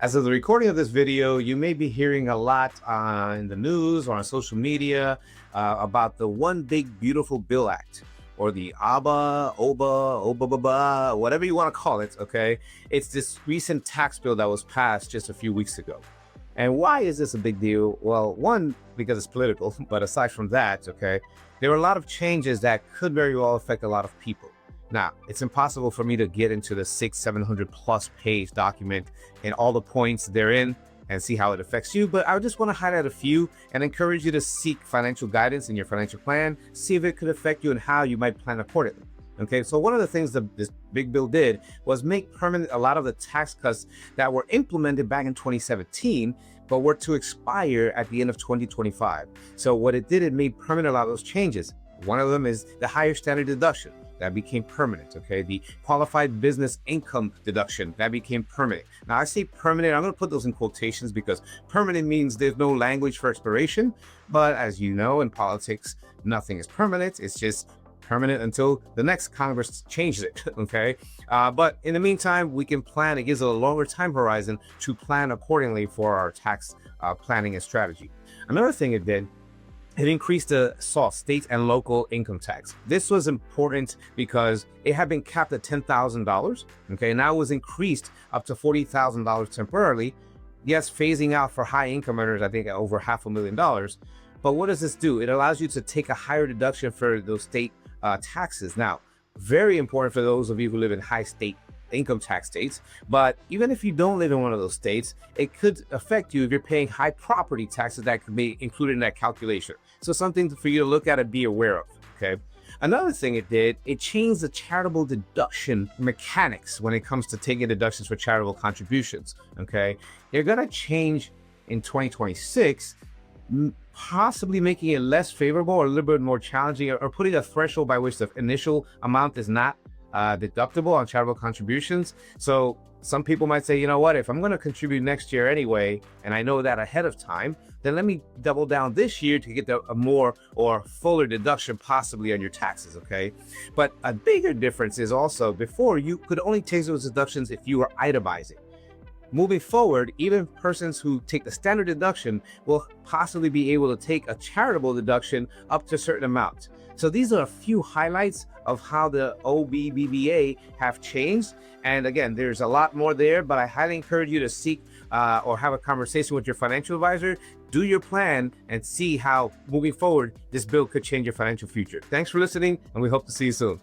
As of the recording of this video, you may be hearing a lot in the news or on social media about the One Big Beautiful Bill Act, or the OBA, whatever you want to call it, okay? It's this recent tax bill that was passed just a few weeks ago. And why is this a big deal? Well, one, because it's political, but aside from that, okay, there are a lot of changes that could very well affect a lot of people. Now, it's impossible for me to get into the 700 plus page document and all the points therein and see how it affects you, but I just want to highlight a few and encourage you to seek financial guidance in your financial plan, see if it could affect you and how you might plan accordingly. Okay, so one of the things that this big bill did was make permanent a lot of the tax cuts that were implemented back in 2017, but were to expire at the end of 2025. So what it did, it made permanent a lot of those changes. One of them is the higher standard deduction. That became permanent, okay? The qualified business income deduction, that became permanent. Now I say permanent, I'm gonna put those in quotations because permanent means there's no language for expiration, but as you know, in politics, nothing is permanent. It's just permanent until the next Congress changes it, okay? But in the meantime, we can plan. It gives a longer time horizon to plan accordingly for our tax planning and strategy. Another thing it did, it increased the SALT, state and local income tax. This was important because it had been capped at $10,000, okay? Now it was increased up to $40,000 temporarily. Yes, phasing out for high income earners, I think over $500,000. But what does this do? It allows you to take a higher deduction for those state taxes. Now, very important for those of you who live in high state income tax states, but even if you don't live in one of those states, it could affect you if you're paying high property taxes that could be included in that calculation. So something for you to look at and be aware of, okay? Another thing it did, it changed the charitable deduction mechanics when it comes to taking deductions for charitable contributions, okay? They're gonna change in 2026, possibly making it less favorable or a little bit more challenging, or putting a threshold by which the initial amount is not deductible on charitable contributions. So some people might say, you know what, if I'm going to contribute next year anyway, and I know that ahead of time, then let me double down this year to get a more or fuller deduction possibly on your taxes, okay? But a bigger difference is also, before you could only take those deductions if you were itemizing. Moving forward, even persons who take the standard deduction will possibly be able to take a charitable deduction up to a certain amount. So these are a few highlights of how the OBBBA have changed. And again, there's a lot more there, but I highly encourage you to seek or have a conversation with your financial advisor, do your plan, and see how moving forward, this bill could change your financial future. Thanks for listening, and we hope to see you soon.